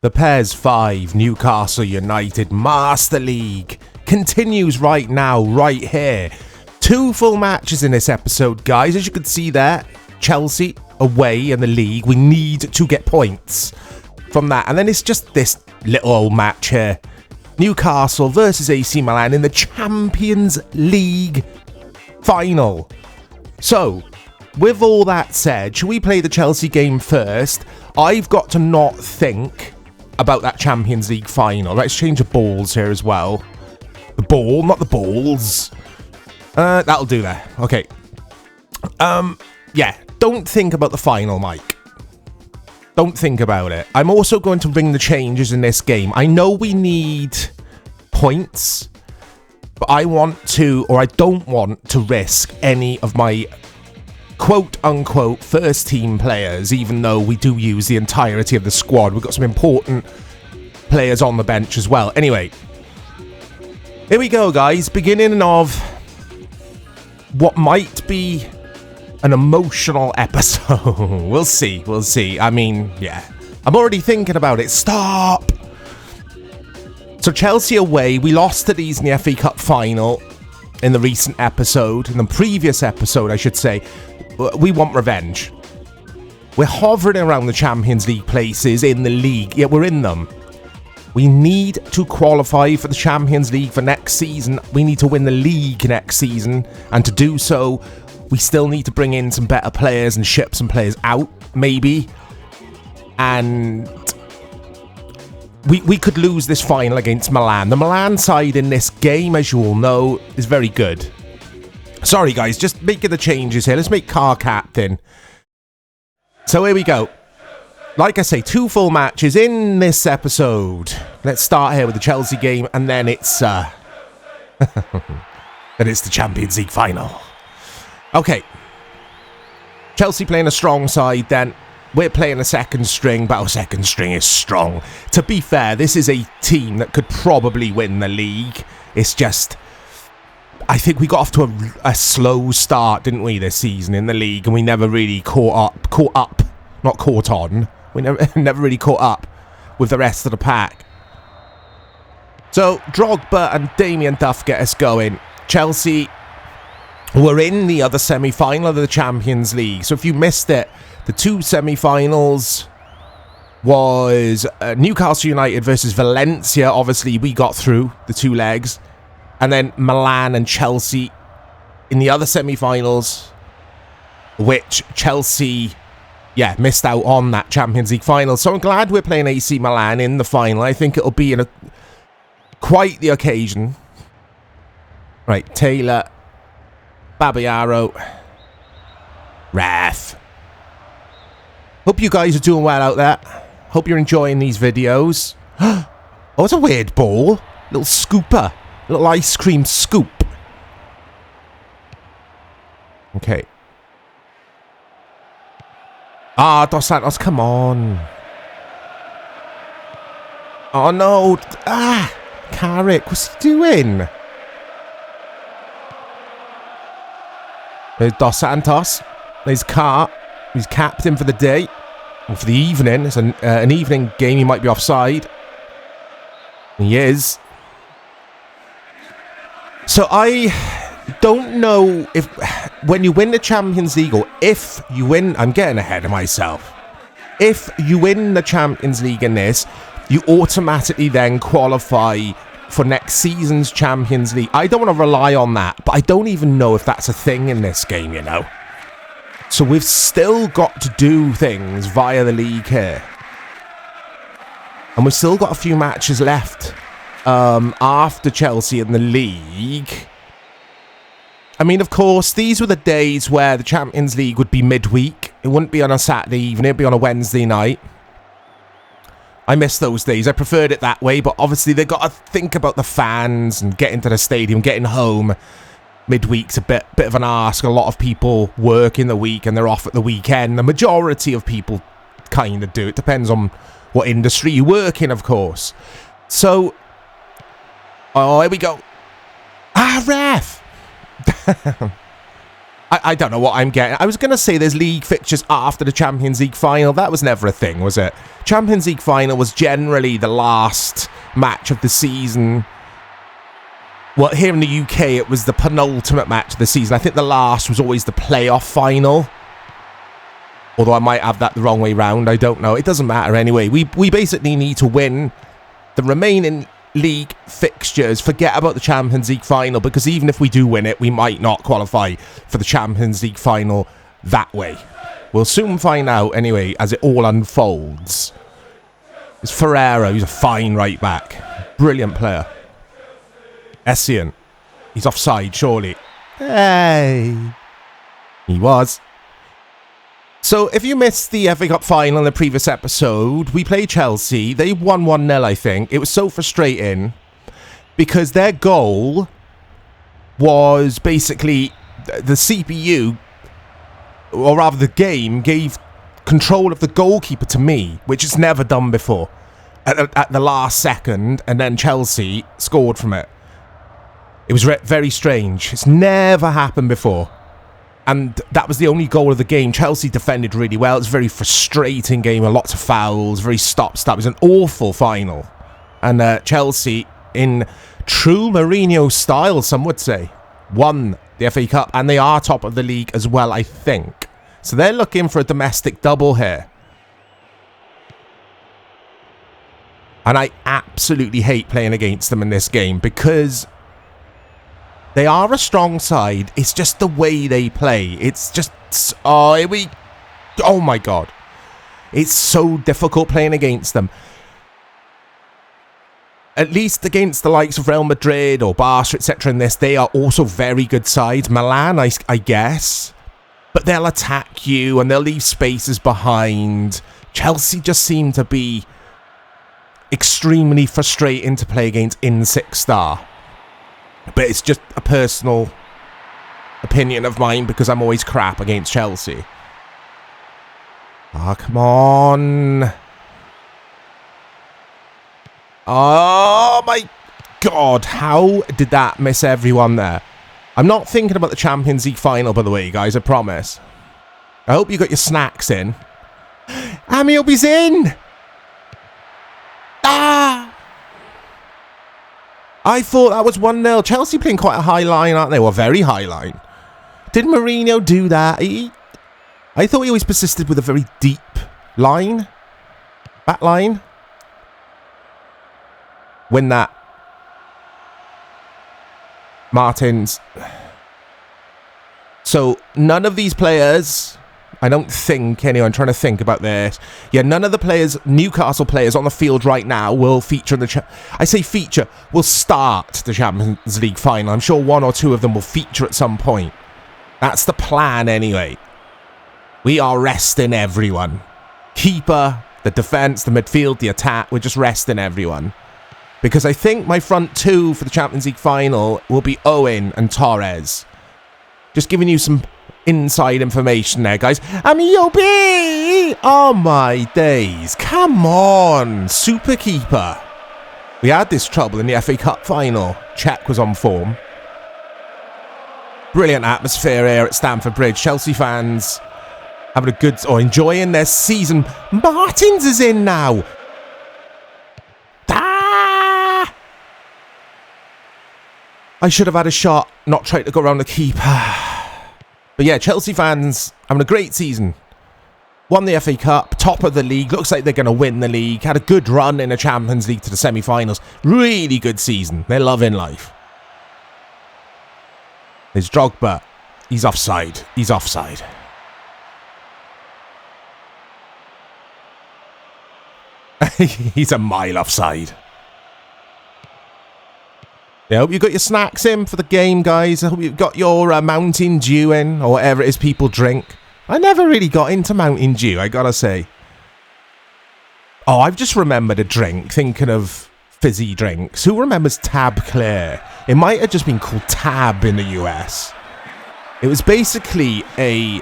The PES 5 Newcastle United Master League continues right now, right here. 2 full matches in this episode, guys. As you can see there, Chelsea away in the league. We need to get points from that. And then it's just this little old match here. Newcastle versus AC Milan in the Champions League final. So, with all that said, should we play the Chelsea game first? I've got to not think about that Champions League final. Let's change the balls here as well. The ball, not the balls. That'll do there. Okay. Yeah, don't think about the final, Mike. Don't think about it. I'm also going to bring the changes in this game. I know we need points, but I don't want to risk any of my quote-unquote first-team players, even though we do use the entirety of the squad. We've got some important players on the bench as well. Anyway, here we go, guys. Beginning of what might be an emotional episode. We'll see. We'll see. I mean, yeah. I'm already thinking about it. Stop! So Chelsea away. We lost to these in the FA Cup final in the recent episode. In the previous episode, I should say. We want revenge. We're hovering around the Champions League places in the league, yet we're in them. We need to qualify for the Champions League for next season. We need to win the league next season, and to do so, we still need to bring in some better players and ship some players out, maybe. And we could lose this final against Milan. The Milan side in this game, as you all know, is very good. Sorry, guys, just making the changes here. Let's make Car captain. So here we go. Like I say, 2 full matches in this episode. Let's start here with the Chelsea game, and then it's then it's the Champions League final. Okay. Chelsea playing a strong side then. We're playing a second string, but our second string is strong. To be fair, this is a team that could probably win the league. It's just, I think we got off to a slow start, didn't we, this season in the league, and we never really caught on. We never really caught up with the rest of the pack. So, Drogba and Damien Duff get us going. Chelsea were in the other semi-final of the Champions League. So if you missed it, the 2 semi-finals was Newcastle United versus Valencia. Obviously, we got through the 2 legs. And then Milan and Chelsea in the other semi-finals, which Chelsea, missed out on that Champions League final. So I'm glad we're playing AC Milan in the final. I think it'll be quite the occasion. Right, Taylor, Babayaro, Raf. Hope you guys are doing well out there. Hope you're enjoying these videos. Oh, it's a weird ball. Little scooper. Little ice cream scoop. Okay. Ah, Dos Santos, come on. Oh, no. Ah, Carrick, what's he doing? There's Dos Santos. There's Car. He's captain for the day. Or for the evening. It's an evening game. He might be offside. He is. So I don't know if when you win the Champions League, or if you win, I'm getting ahead of myself. If you win the Champions League in this, you automatically then qualify for next season's Champions League. I don't want to rely on that, but I don't even know if that's a thing in this game, you know. So we've still got to do things via the league here. And we've still got a few matches left. After Chelsea in the league. I mean, of course, these were the days where the Champions League would be midweek. It wouldn't be on a Saturday evening, it'd be on a Wednesday night. I miss those days. I preferred it that way, but obviously they've got to think about the fans and getting to the stadium, getting home. Midweek's a bit of an ask. A lot of people work in the week and they're off at the weekend. The majority of people kind of do. It depends on what industry you work in, of course. So, oh, here we go. Ah, ref! I don't know what I'm getting. I was going to say there's league fixtures after the Champions League final. That was never a thing, was it? Champions League final was generally the last match of the season. Well, here in the UK, it was the penultimate match of the season. I think the last was always the playoff final. Although I might have that the wrong way round. I don't know. It doesn't matter anyway. We basically need to win the remaining league fixtures. Forget about the Champions League final, because even if we do win it, we might not qualify for the Champions League final that way. We'll soon find out anyway as it all unfolds. It's Ferreira, who's a fine right back. Brilliant player. Essien. He's offside, surely. Hey. He was. So, if you missed the FA Cup final in the previous episode, we played Chelsea. They won 1-0, I think. It was so frustrating because their goal was basically the CPU, or rather the game, gave control of the goalkeeper to me, which it's never done before, at the last second, and then Chelsea scored from it. It was very strange. It's never happened before. And that was the only goal of the game. Chelsea defended really well. It was a very frustrating game. Lots of fouls. Very stop-start. It was an awful final. And Chelsea, in true Mourinho style, some would say, won the FA Cup. And they are top of the league as well, I think. So they're looking for a domestic double here. And I absolutely hate playing against them in this game because they are a strong side. It's just the way they play. It's just... Oh my God. It's so difficult playing against them. At least against the likes of Real Madrid or Barca, etc. in this, they are also very good sides. Milan, I guess. But they'll attack you and they'll leave spaces behind. Chelsea just seem to be extremely frustrating to play against in 6-star. But it's just a personal opinion of mine because I'm always crap against Chelsea. Ah, come on. Oh, my God. How did that miss everyone there? I'm not thinking about the Champions League final, by the way, guys. I promise. I hope you got your snacks in. Amiobi's in! Ah! I thought that was 1-0. Chelsea playing quite a high line, aren't they? Well, very high line. Did Mourinho do that? I thought he always persisted with a very deep line. Back line. Win that. Martins. So, none of these players... I don't think, anyway, I'm trying to think about this. Yeah, none of the players, Newcastle players on the field right now will feature in the... I say feature, will start the Champions League final. I'm sure one or two of them will feature at some point. That's the plan anyway. We are resting everyone. Keeper, the defence, the midfield, the attack. We're just resting everyone. Because I think my front two for the Champions League final will be Owen and Torres. Just giving you some... inside information there, guys. Amiobi! Oh my days. Come on. Super keeper. We had this trouble in the FA Cup final. Czech was on form. Brilliant atmosphere here at Stamford Bridge. Chelsea fans having a good... or enjoying their season. Martins is in now. Ah! I should have had a shot. Not tried to go around the keeper. But yeah, Chelsea fans having a great season. Won the FA Cup, top of the league. Looks like they're going to win the league. Had a good run in the Champions League to the semi-finals. Really good season. They're loving life. There's Drogba. He's offside. He's offside. He's a mile offside. I hope you got your snacks in for the game, guys. I hope you've got your Mountain Dew in, or whatever it is people drink. I never really got into Mountain Dew, I gotta say. Oh, I've just remembered a drink, thinking of fizzy drinks. Who remembers Tab Clear? It might have just been called Tab in the US. It was basically a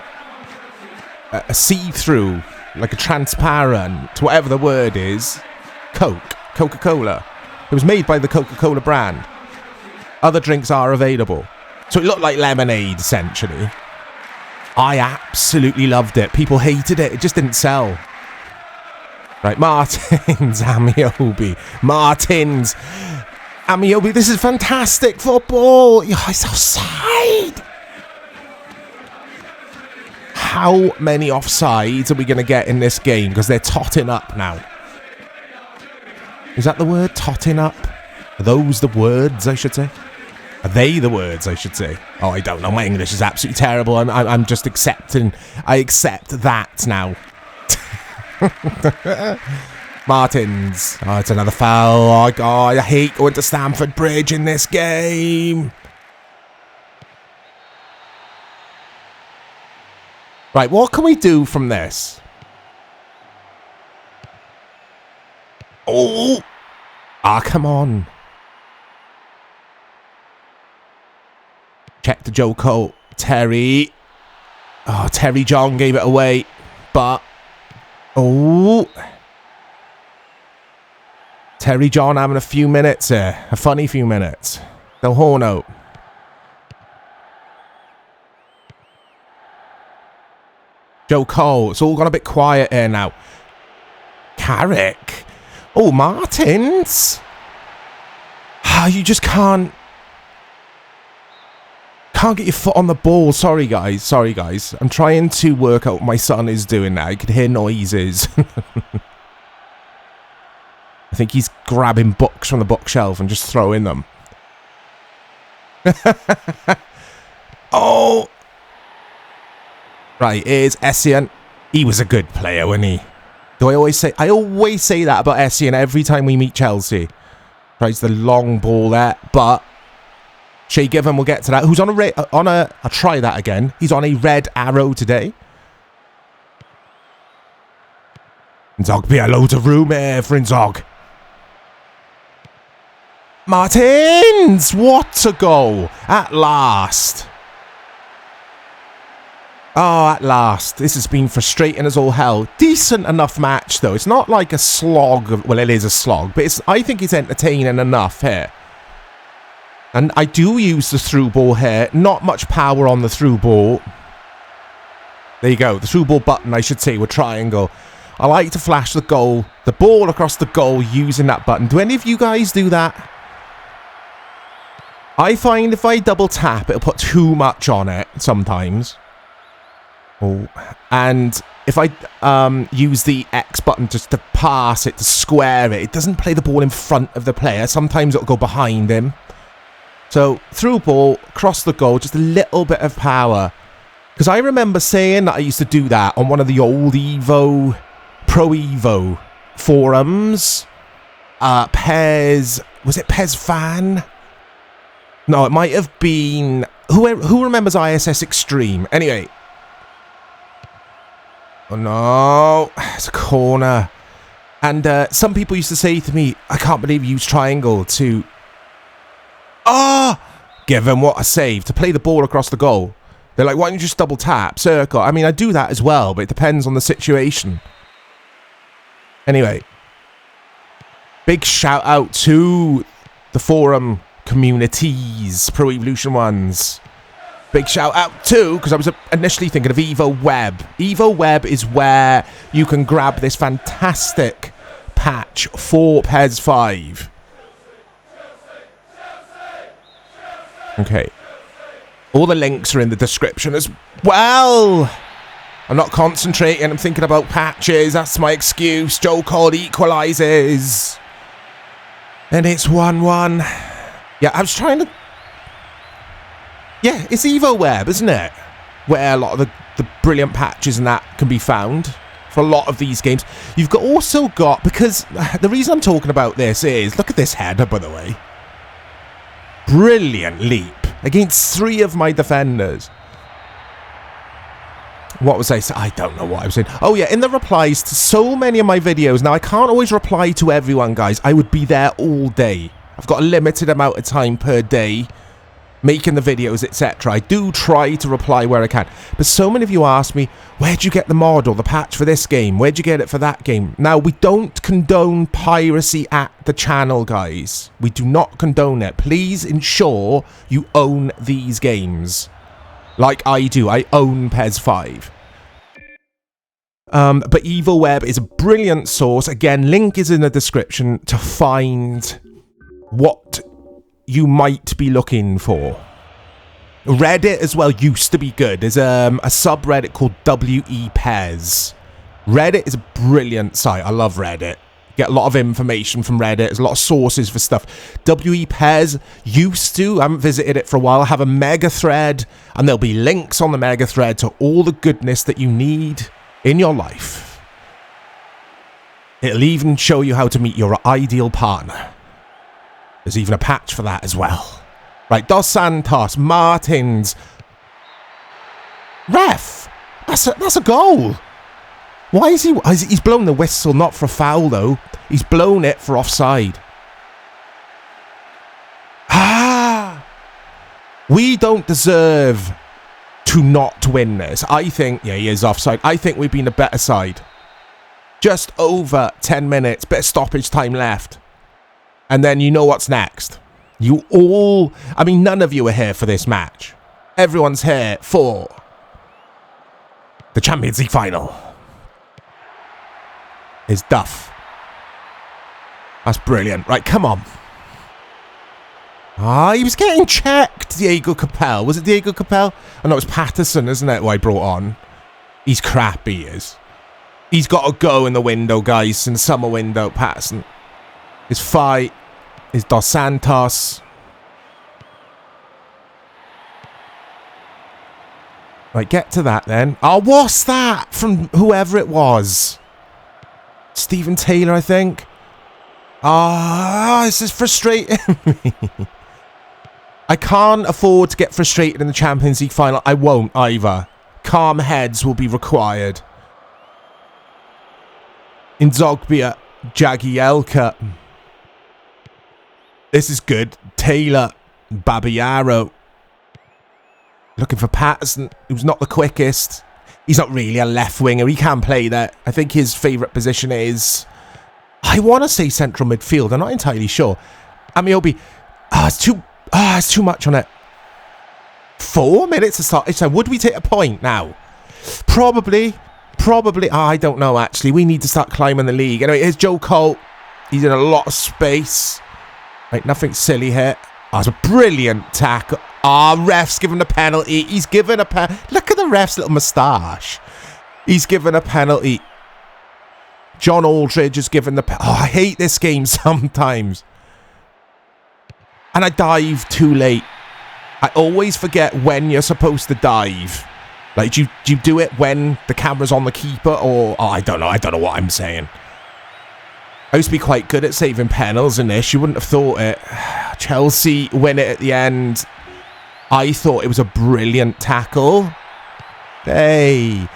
see-through, like a transparent, whatever the word is, Coca-Cola. It was made by the Coca-Cola brand. Other drinks are available. So it looked like lemonade, essentially. I absolutely loved it. People hated it. It just didn't sell. Right, Martins, Amiobi. Martins, Amiobi. This is fantastic football. It's offside. How many offsides are we going to get in this game? Because they're totting up now. Is that the word? Totting up? Are those the words, I should say? Are they the words, I should say? Oh, I don't know. My English is absolutely terrible. I'm just accepting. I accept that now. Martins. Oh, it's another foul. Oh, God, I hate going to Stamford Bridge in this game. Right, what can we do from this? Oh! Ah, come on. Check the Joko. Terry. Oh, Terry John gave it away. But. Oh. Terry John having a few minutes here. A funny few minutes. Del Horno. Joko. It's all gone a bit quiet here now. Carrick. Oh, Martins. Ah, you just can't get your foot on the ball. Sorry, guys. I'm trying to work out what my son is doing now. You can hear noises. I think he's grabbing books from the bookshelf and just throwing them. Oh! Right, here's Essien. He was a good player, wasn't he? I always say that about Essien every time we meet Chelsea. Tries the long ball there, but Shay Given will get to that. Who's on a I'll try that again. He's on a red arrow today. Zog be a load of room here for Zog. Martins! What a goal! At last. Oh, at last. This has been frustrating as all hell. Decent enough match, though. It's not like a slog. Well, it is a slog, but I think it's entertaining enough here. And I do use the through ball here. Not much power on the through ball. There you go. The through ball button, I should say, with triangle. I like to flash the ball across the goal using that button. Do any of you guys do that? I find if I double tap, it'll put too much on it sometimes. Oh, and if I use the X button just to pass it, to square it, it doesn't play the ball in front of the player. Sometimes it'll go behind him. So, through ball, cross the goal, just a little bit of power. Because I remember saying that I used to do that on one of the old Evo, Pro Evo forums. PES, was it PES Fan? No, it might have been, who remembers ISS Extreme? Anyway. Oh no, it's a corner. And some people used to say to me, I can't believe you used triangle to... give him what a save, to play the ball across the goal. They're like, why don't you just double tap, circle? I mean, I do that as well, but it depends on the situation. Anyway. Big shout out to the forum communities, Pro Evolution ones. Big shout out too, because I was initially thinking of Evo Web. Evo Web is where you can grab this fantastic patch for PES 5. Okay. All the links are in the description as well. I'm not concentrating, I'm thinking about patches. That's my excuse. Joe Cole equalises. And it's 1-1. Yeah, I was trying to... Yeah, it's Evo Web, isn't it? Where a lot of the brilliant patches and that can be found for a lot of these games. You've also got, because the reason I'm talking about this is, look at this header, by the way. Brilliant leap against 3 of my defenders. What was I saying? I don't know what I was saying. Oh yeah, in the replies to so many of my videos. Now, I can't always reply to everyone, guys. I would be there all day. I've got a limited amount of time per day making the videos, etc. I do try to reply where I can. But so many of you ask me, where'd you get the mod or the patch for this game? Where'd you get it for that game? Now, we don't condone piracy at the channel, guys. We do not condone it. Please ensure you own these games. Like I do. I own PES 5. But Evil Web is a brilliant source. Again, link is in the description to find what you might be looking for. Reddit as well used to be good. There's a subreddit called WEPES. Reddit is a brilliant site. I love Reddit. Get a lot of information from Reddit. There's a lot of sources for stuff. WEPES used to, I haven't visited it for a while, have a mega thread, and therell be links on the mega thread to all the goodness that you need in your life. It'll even show you how to meet your ideal partner. There's even a patch for that as well. Right, Dos Santos, Martins. Ref! That's a goal! Why is he... He's blown the whistle, not for a foul, though. He's blown it for offside. Ah! We don't deserve to not win this. I think... Yeah, he is offside. I think we've been the better side. Just over 10 minutes. Bit of stoppage time left. And then you know what's next. You all... I mean, none of you are here for this match. Everyone's here for the Champions League final. Is Duff. That's brilliant. Right, come on. Ah, he was getting checked, Diego Capel. Was it Diego Capel? Oh, no, it was Patterson, isn't it, who I brought on? He's crap, he is. He's got to go in the window, guys. In the summer window, Patterson. His fight is Dos Santos. Right, get to that then. Oh, what's that from whoever it was? Stephen Taylor, I think. Ah, this is frustrating me. I can't afford to get frustrated in the Champions League final. I won't either. Calm heads will be required. Inzogbia, Jagielka. This is good. Taylor, Babayaro. Looking for Patterson, who's not the quickest. He's not really a left winger. He can play that. I think his favourite position is... I want to say central midfield. I'm not entirely sure. Amiobi. It's too much on it. 4 minutes to start. So would we take a point now? Probably. I don't know, actually. We need to start climbing the league. Anyway, here's Joe Cole. He's in a lot of space. Right, nothing silly here. Oh, it's a brilliant tackle. Ref's given a penalty. He's given a Look at the ref's little moustache. He's given a penalty. John Aldridge has given the... I hate this game sometimes. And I dive too late. I always forget when you're supposed to dive. Like, do you do it when the camera's on the keeper? Or... I don't know. I don't know what I'm saying. I used to be quite good at saving penalties in this. You wouldn't have thought it. Chelsea win it at the end. I thought it was a brilliant tackle. Hey.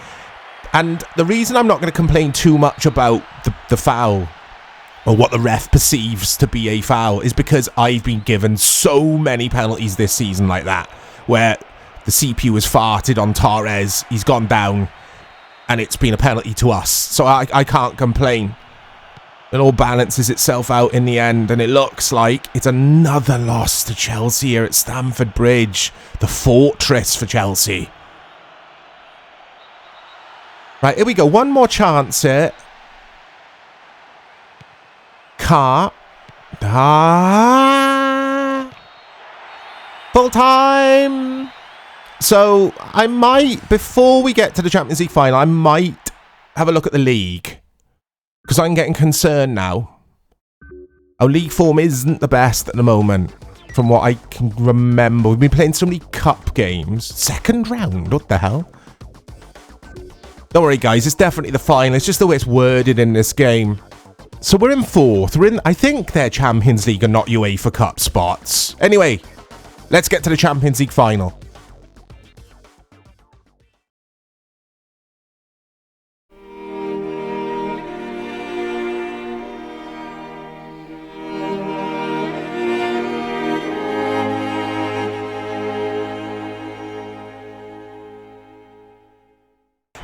And the reason I'm not going to complain too much about the foul, or what the ref perceives to be a foul, is because I've been given so many penalties this season like that, where the CPU has farted on Torres, he's gone down, and it's been a penalty to us. So I can't complain. It all balances itself out in the end, and it looks like it's another loss to Chelsea here at Stamford Bridge, the fortress for Chelsea. Right, here we go. One more chance here. Carr. Full time. So I might, before we get to the Champions League final, I might have a look at the league. Because I'm getting concerned now. Our league form isn't the best at the moment, from what I can remember. We've been playing so many cup games. Second round? What the hell? Don't worry, guys. It's definitely the final. It's just the way it's worded in this game. So we're in 4th. We're in... I think they're Champions League and not UEFA Cup spots. Anyway, let's get to the Champions League final.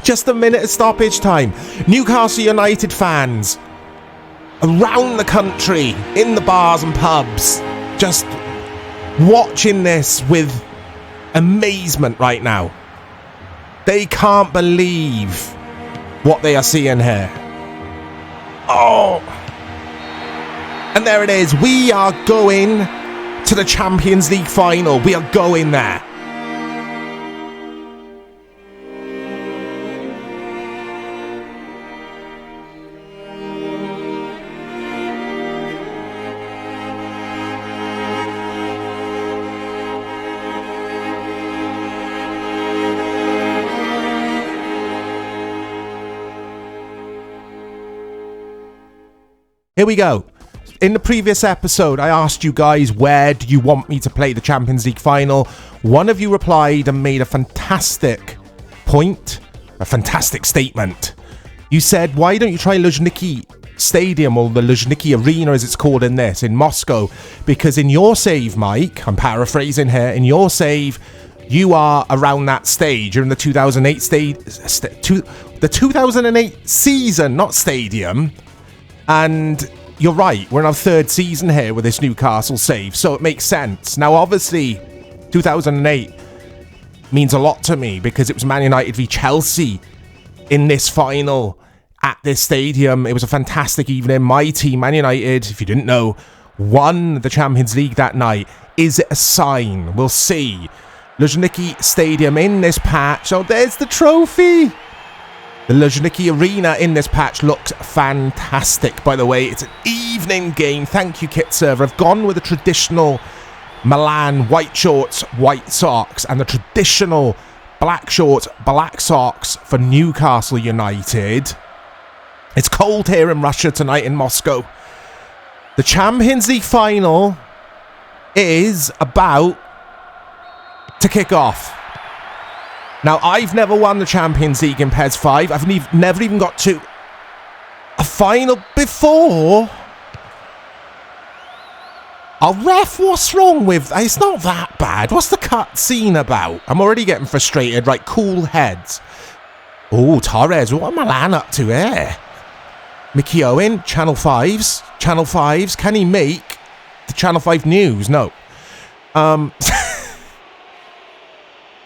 Just a minute of stoppage time. Newcastle United fans around the country, in the bars and pubs, just watching this with amazement right now. They can't believe what they are seeing here. Oh. And there it is. We are going to the Champions League final. We are going there. Here we go. In the previous episode, I asked you guys, where do you want me to play the Champions League final? One of you replied and made a fantastic point, a fantastic statement. You said, why don't you try Luzhniki Stadium, or the Luzhniki Arena as it's called in Moscow? Because in your save, Mike, I'm paraphrasing here, in your save, you are around that stage. You're in the 2008 the 2008 season, not stadium. And you're right, we're in our third season here with this Newcastle save, so it makes sense. Now, obviously, 2008 means a lot to me because it was Man United v Chelsea in this final at this stadium. It was a fantastic evening. My team, Man United, if you didn't know, won the Champions League that night. Is it a sign? We'll see. Luzhniki Stadium in this patch. Oh, there's the trophy. The Luzhniki Arena in this patch looks fantastic, by the way. It's an evening game. Thank you, Kit Server. I've gone with the traditional Milan white shorts, white socks, and the traditional black shorts, black socks for Newcastle United. It's cold here in Russia tonight in Moscow. The Champions League final is about to kick off. Now, I've never won the Champions League in PES 5. I've never even got to a final before. Oh, ref, what's wrong with... It's not that bad. What's the cutscene about? I'm already getting frustrated. Right, cool heads. Oh, Torres, what am Milan up to here? Mickey Owen, Channel 5s. Channel 5s. Can he make the Channel 5 news? No.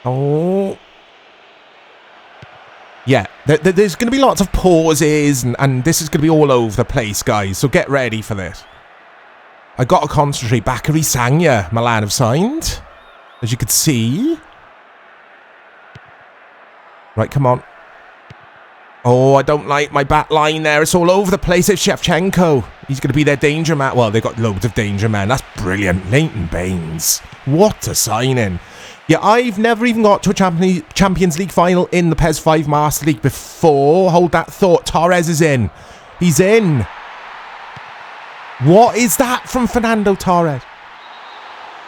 Oh... Yeah, there's going to be lots of pauses, and this is going to be all over the place, guys, so get ready for this. I got to concentrate. Bakary Sagna, Milan have signed, as you could see. Right, come on. Oh, I don't like my back line there. It's all over the place. It's Shevchenko. He's going to be their danger man. Well, they've got loads of danger men. That's brilliant. Leighton Baines. What a signing. Yeah, I've never even got to a Champions League final in the PES 5 Master League before. Hold that thought. Torres is in. He's in. What is that from Fernando Torres?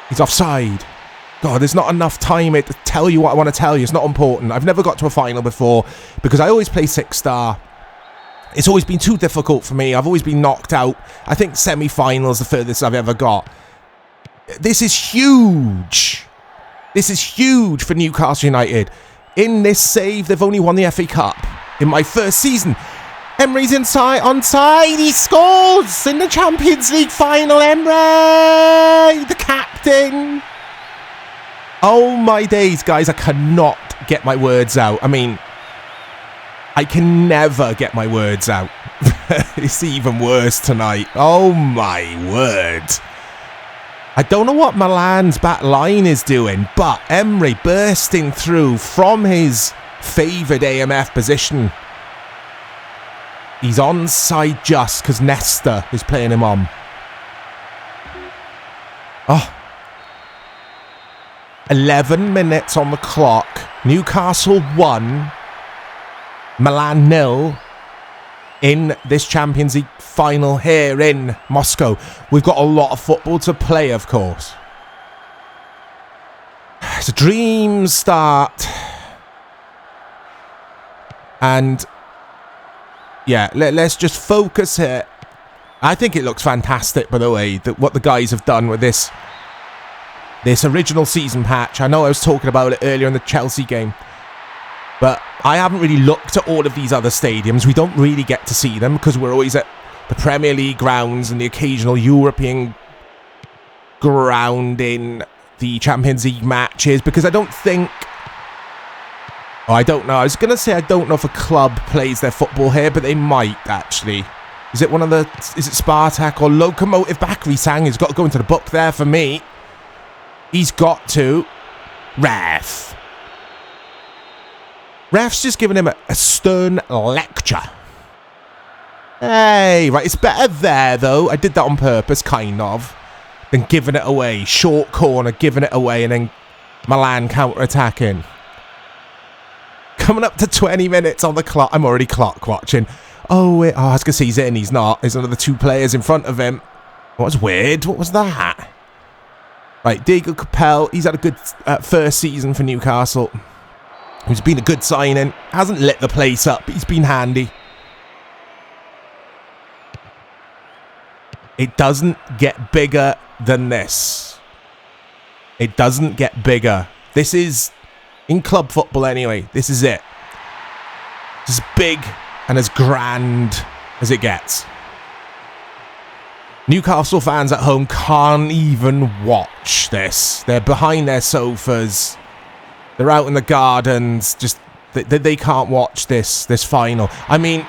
He's offside. God, there's not enough time to tell you what I want to tell you. It's not important. I've never got to a final before because I always play 6-star. It's always been too difficult for me. I've always been knocked out. I think semi-finals the furthest I've ever got. This is huge. This is huge for Newcastle United. In this save, they've only won the FA Cup in my first season. Emery's onside. He scores in the Champions League final. Emery, the captain. Oh my days, guys. I cannot get my words out. I mean, I can never get my words out. It's even worse tonight. Oh my word. I don't know what Milan's back line is doing, but Emery bursting through from his favoured AMF position. He's onside just because Nesta is playing him on. Oh. 11 minutes on the clock. Newcastle 1. Milan 0. In this Champions League final here in Moscow. We've got a lot of football to play, of course. It's a dream start. And yeah, let's just focus here. I think it looks fantastic, by the way, that what the guys have done with this original season patch. I know I was talking about it earlier in the Chelsea game, but I haven't really looked at all of these other stadiums. We don't really get to see them because we're always at the Premier League grounds and the occasional European ground in the Champions League matches, because I don't think Oh, I don't know. I was going to say I don't know if a club plays their football here, but they might, actually. Is it one of the... Is it Spartak or Lokomotiv Bakri Sang? He's got to go into the book there for me. He's got to. Ref. Ref's just giving him a stern lecture. Hey, right, it's better there, though. I did that on purpose, kind of. Than giving it away. Short corner, giving it away, and then Milan counter-attacking. Coming up to 20 minutes on the clock. I'm already clock watching. Oh, wait. Oh, I was going to say he's in. He's not. There's another 2 players in front of him. What was weird? What was that? Right, Diego Capel. He's had a good first season for Newcastle. He's been a good signing. Hasn't lit the place up, but he's been handy. It doesn't get bigger than this. It doesn't get bigger. This is, in club football anyway, this is it. It's as big and as grand as it gets. Newcastle fans at home can't even watch this. They're behind their sofas. They're out in the gardens. Just they can't watch this final. I mean,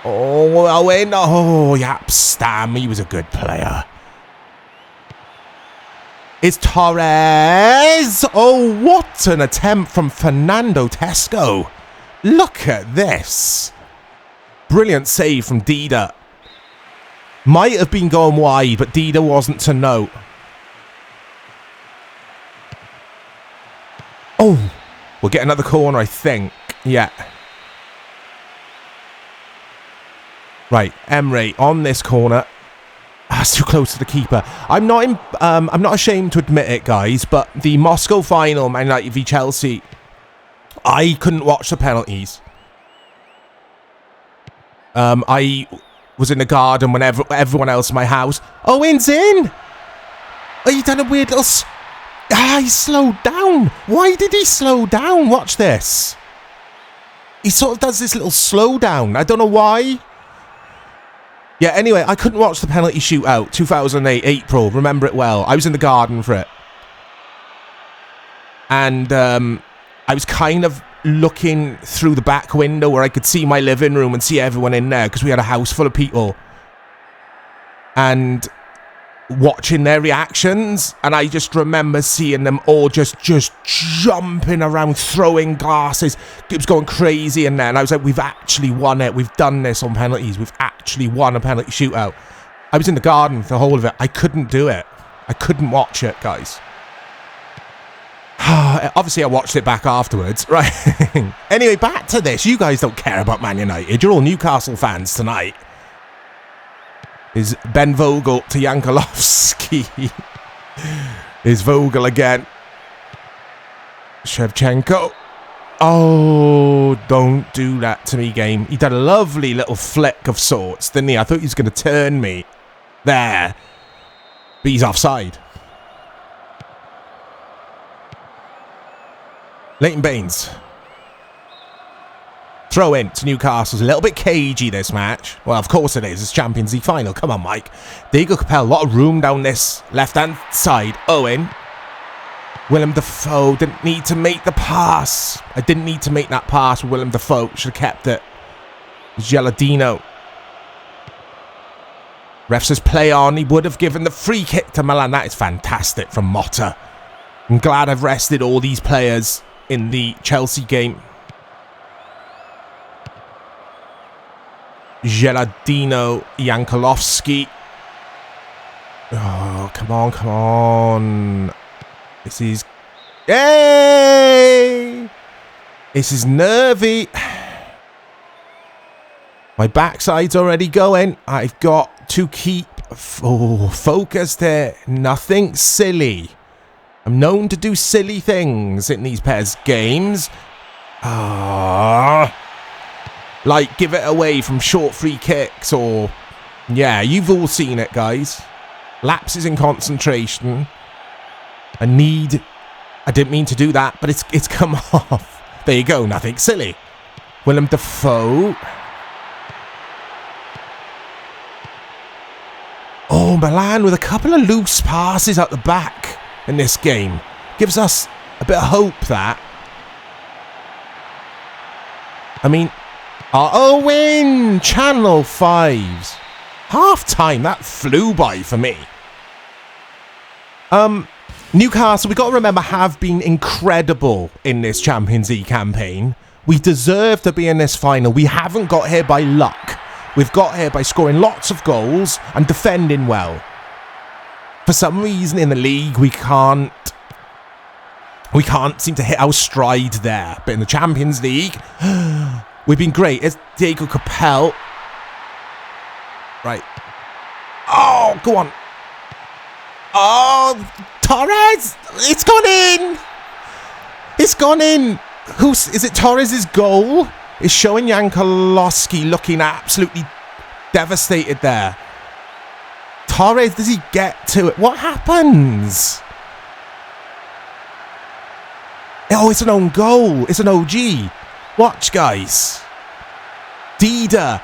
Yap Stam. He was a good player. It's Torres. Oh, what an attempt from Fernando Tesco. Look at this. Brilliant save from Dida. Might have been going wide, but Dida wasn't to note. Oh, we'll get another corner, I think. Yeah. Right, Emre on this corner. That's too close to the keeper. I'm not ashamed to admit it, guys, but the Moscow final, Man United v Chelsea, I couldn't watch the penalties. I was in the garden when everyone else in my house. Owen's in! Oh, he done a weird little... he slowed down. Why did he slow down? Watch this. He sort of does this little slow down. I don't know why. Yeah, anyway, I couldn't watch the penalty shootout. 2008, April. Remember it well. I was in the garden for it. And I was kind of looking through the back window where I could see my living room and see everyone in there because we had a house full of people. And watching their reactions, and I just remember seeing them all just jumping around, throwing glasses. It was going crazy in there, and I was like, we've actually won it. We've done this on penalties. We've actually won a penalty shootout. I was in the garden for the whole of it. I couldn't do it. I couldn't watch it, guys. Obviously, I watched it back afterwards, right? Anyway, back to this. You guys don't care about Man United. You're all Newcastle fans tonight. Is Ben Vogel to Yankolovsky. Is Vogel again. Shevchenko. Oh, don't do that to me, game. He did a lovely little flick of sorts, didn't he? I thought he was going to turn me. There. But he's offside. Leighton Baines. Throw in to Newcastle's a little bit cagey this match. Well, of course it is. It's Champions League final. Come on, Mike. Diego Capel, a lot of room down this left-hand side. Owen. Willem Dafoe didn't need to make the pass. I didn't need to make that pass with Willem Dafoe. Should have kept it. Geladino. Ref says play on. He would have given the free kick to Milan. That is fantastic from Motta. I'm glad I've rested all these players in the Chelsea game. Geladino, Yankolovsky. Oh, come on, come on. This is... Hey! This is nervy. My backside's already going. I've got to keep focused here. Nothing silly. I'm known to do silly things in these PES games. Like give it away from short free kicks or... Yeah, you've all seen it, guys. Lapses in concentration. I didn't mean to do that, but it's come off. There you go, nothing silly. Willem Dafoe. Oh, Milan with a couple of loose passes at the back in this game. Gives us a bit of hope, that. I mean, Owen! Channel 5's. Half time, that flew by for me. Newcastle, we got to remember, have been incredible in this Champions League campaign. We deserve to be in this final. We haven't got here by luck. We've got here by scoring lots of goals and defending well. For some reason in the league, we can't seem to hit our stride there. But in the Champions League, we've been great. It's Diego Capel. Right. Oh, go on. Oh, Torres! It's gone in! It's gone in! Is it Torres' goal? It's showing Jankolowski looking absolutely devastated there. Torres, does he get to it? What happens? Oh, it's an own goal. It's an OG. Watch, guys. Dida.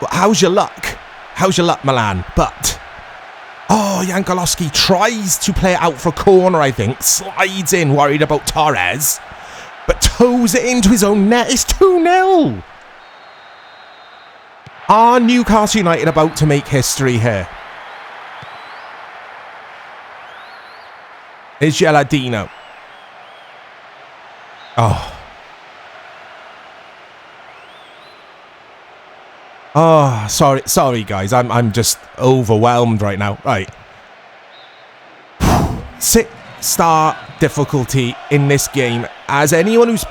How's your luck? How's your luck, Milan? But... oh, Jankolowski tries to play it out for a corner, I think. Slides in, worried about Torres. But toes it into his own net. It's 2-0. Are Newcastle United about to make history here? Is Geladino. Oh. Oh, sorry guys. I'm just overwhelmed right now. Right. 6-star difficulty in this game. As anyone who's...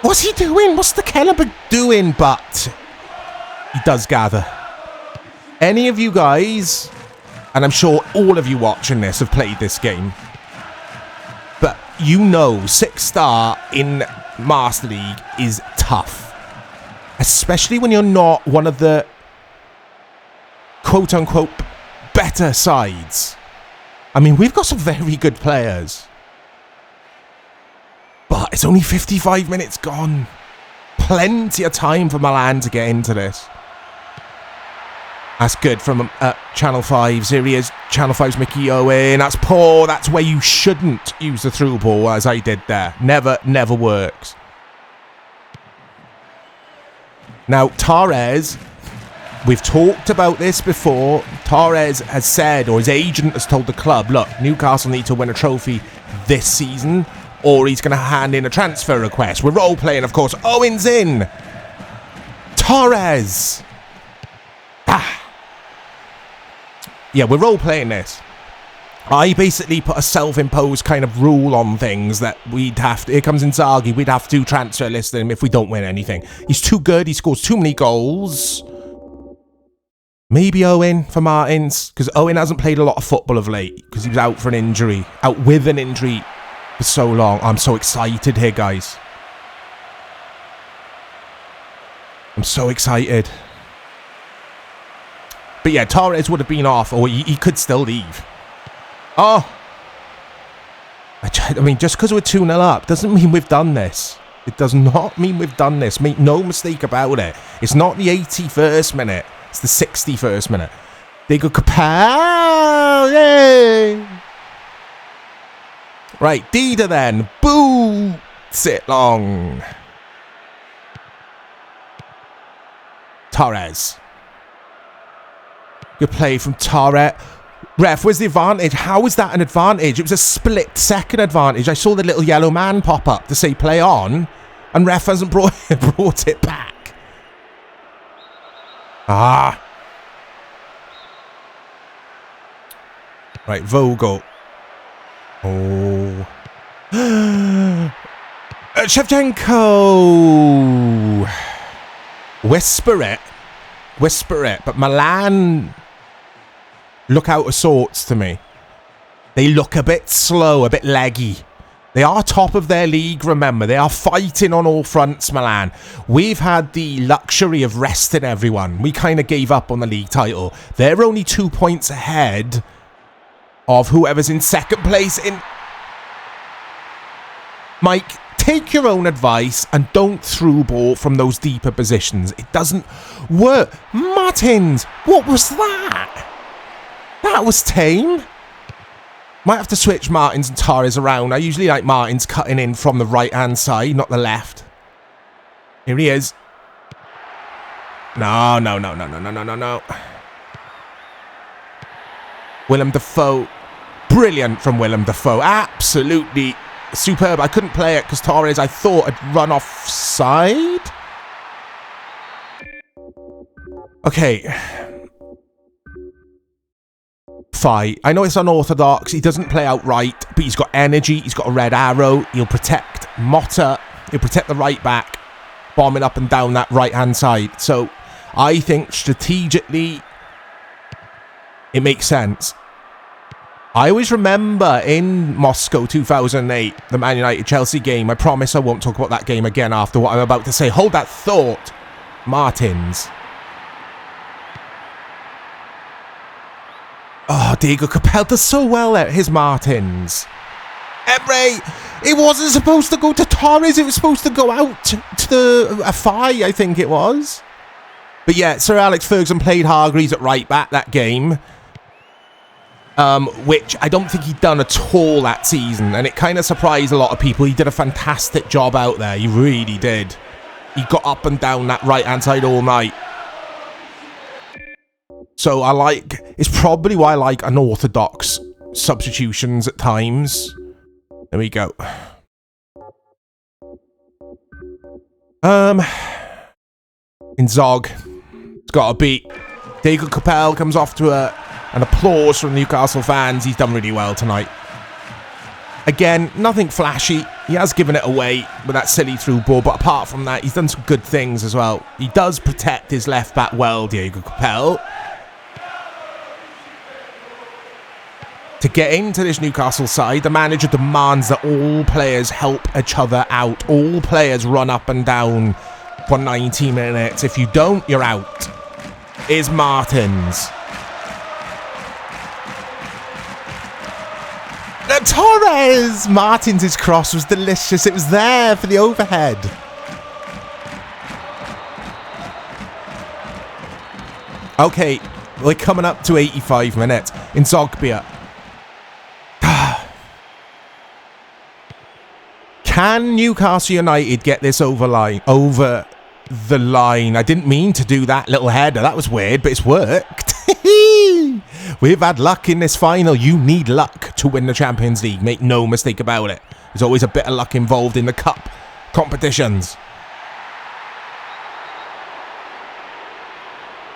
what's he doing? What's the Kellenberg doing? But he does gather. Any of you guys, and I'm sure all of you watching this have played this game, but you know 6-star in Master League is tough. Especially when you're not one of the quote-unquote better sides. I mean, we've got some very good players. But it's only 55 minutes gone. Plenty of time for Milan to get into this. That's good from Channel 5's. Here he is, Channel 5's Mickey Owen. That's poor. That's where you shouldn't use the through ball, as I did there. Never works. Now, Torres, we've talked about this before. Torres has said, or his agent has told the club, look, Newcastle need to win a trophy this season, or he's going to hand in a transfer request. We're role-playing, of course. Owen's in. Torres. Yeah, we're role-playing this. I basically put a self-imposed kind of rule on things that we'd have to... here comes Inzaghi. We'd have to transfer list him if we don't win anything. He's too good. He scores too many goals. Maybe Owen for Martins, because Owen hasn't played a lot of football of late because he was out for an injury. Out with an injury for so long. I'm so excited here, guys. I'm so excited. But yeah, Torres would have been off, or he could still leave. Oh! I mean, just because we're 2-0 up doesn't mean we've done this. It does not mean we've done this. Make no mistake about it. It's not the 81st minute. It's the 61st minute. They go kapow! Yay! Right, Dida then. Boots it long. Torres. Good play from Torres. Ref, where's the advantage? How is that an advantage? It was a split-second advantage. I saw the little yellow man pop up to say play on, and ref hasn't brought it back. Ah. Right, Vogel. Oh. Shevchenko. Whisper it, but Milan look out of sorts to me. They look a bit slow, a bit leggy. They are top of their league, remember. They are fighting on all fronts, Milan. We've had the luxury of resting everyone. We kind of gave up on the league title. They're only 2 points ahead of whoever's in second place in... Mike, take your own advice and don't through ball from those deeper positions. It doesn't work. Martins, what was that? That was tame. Might have to switch Martins and Torres around. I usually like Martins cutting in from the right-hand side, not the left. Here he is. No. Willem Dafoe. Brilliant from Willem Dafoe. Absolutely superb. I couldn't play it because Torres, I thought, had run offside. Okay. Fight. I know it's unorthodox. He doesn't play outright, but he's got energy. He's got a red arrow. He'll protect Motta. He'll protect the right back, bombing up and down that right-hand side. So I think strategically it makes sense. I always remember in Moscow 2008, the Man United-Chelsea game. I promise I won't talk about that game again after what I'm about to say. Hold that thought. Martins. Oh, Diego Capel does so well at his Martins. Emre, it wasn't supposed to go to Torres. It was supposed to go out to the Afai, I think it was. But yeah, Sir Alex Ferguson played Hargreaves at right back that game. Which I don't think he'd done at all that season. And it kind of surprised a lot of people. He did a fantastic job out there. He really did. He got up and down that right-hand side all night. So it's probably why I like unorthodox substitutions at times. There we go. In Zog, it's got to beat. Diego Capel comes off to an applause from Newcastle fans. He's done really well tonight. Again, nothing flashy. He has given it away with that silly through ball, but apart from that, he's done some good things as well. He does protect his left back well, Diego Capel. To get into this Newcastle side, the manager demands that all players help each other out. All players run up and down for 90 minutes. If you don't, you're out. Here's Martins. Torres! Martins' cross was delicious. It was there for the overhead. Okay, we're coming up to 85 minutes. In Zogbia. Can Newcastle United get this over the line? I didn't mean to do that little header. That was weird, but it's worked. We've had luck in this final. You need luck to win the Champions League. Make no mistake about it. There's always a bit of luck involved in the cup competitions.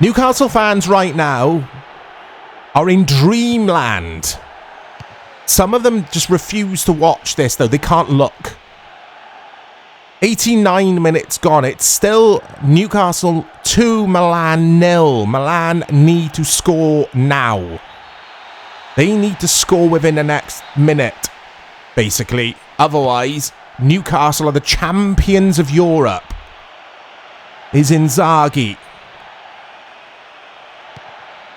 Newcastle fans right now are in dreamland. Some of them just refuse to watch this, though. They can't look. 89 minutes gone. It's still Newcastle 2, Milan 0. Milan need to score now. They need to score within the next minute, basically. Otherwise, Newcastle are the champions of Europe. Is Inzaghi.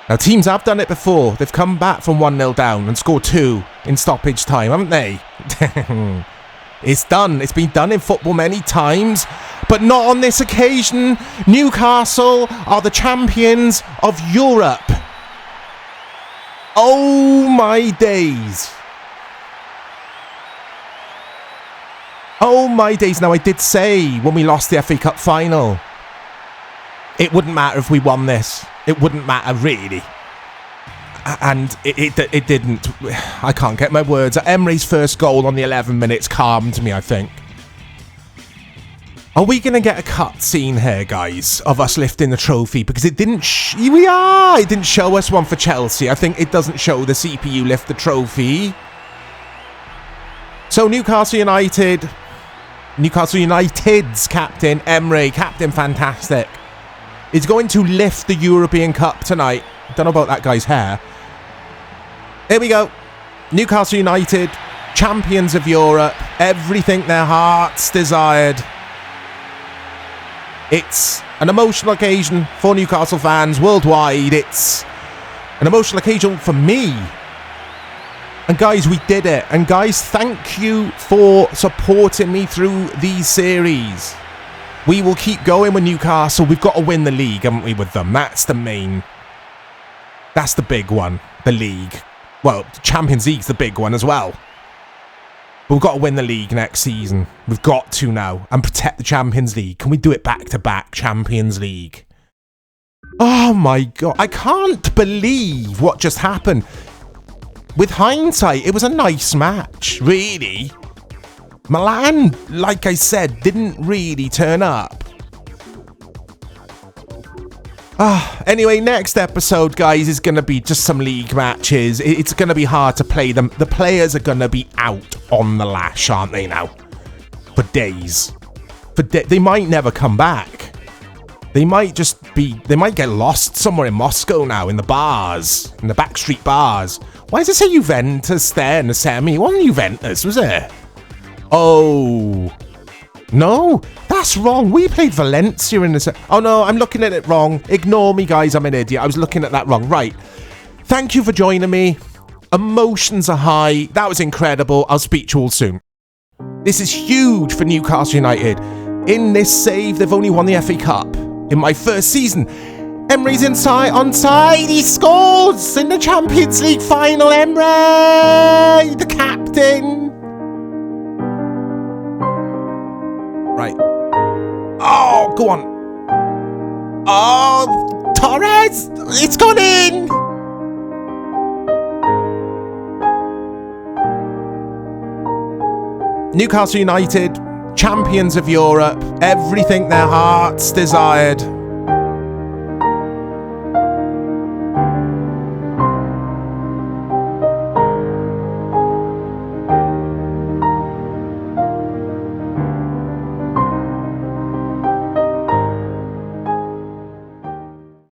Now, teams have done it before. They've come back from 1-0 down and scored 2 in stoppage time, haven't they? It's done. It's been done in football many times, but not on this occasion. Newcastle are the champions of Europe. Oh my days. Oh my days. Now, I did say when we lost the FA Cup final, it wouldn't matter if we won this. It wouldn't matter, really. And it didn't. I can't get my words. Emery's first goal on the 11 minutes calmed me, I think. Are we going to get a cut scene here, guys, of us lifting the trophy? Because it didn't... It didn't show us one for Chelsea. I think it doesn't show the CPU lift the trophy. So Newcastle United's captain, Emery, captain fantastic, is going to lift the European Cup tonight. Don't know about that guy's hair. Here we go. Newcastle United, champions of Europe. Everything their hearts desired. It's an emotional occasion for Newcastle fans worldwide. It's an emotional occasion for me. And guys, we did it. And guys, thank you for supporting me through these series. We will keep going with Newcastle. We've got to win the league, haven't we, with them? That's the big one, the league. Well, Champions League's the big one as well. But we've got to win the league next season. We've got to now. And protect the Champions League. Can we do it back-to-back Champions League? Oh my God. I can't believe what just happened. With hindsight, it was a nice match, really. Milan, like I said, didn't really turn up. Anyway, next episode, guys, is going to be just some league matches. It's going to be hard to play them. The players are going to be out on the lash, aren't they now? For days. They might never come back. They might get lost somewhere in Moscow now, in the bars, in the backstreet bars. Why does it say Juventus there in the semi? It wasn't Juventus, was it? Oh. No, that's wrong. We played Valencia in the... Oh, no, I'm looking at it wrong. Ignore me, guys. I'm an idiot. I was looking at that wrong. Right. Thank you for joining me. Emotions are high. That was incredible. I'll speak to you all soon. This is huge for Newcastle United. In this save, they've only won the FA Cup. In my first season. Emery's onside. He scores in the Champions League final. Emery, the captain. Right. Oh, go on. Oh, Torres! It's gone in! Newcastle United, champions of Europe, everything their hearts desired.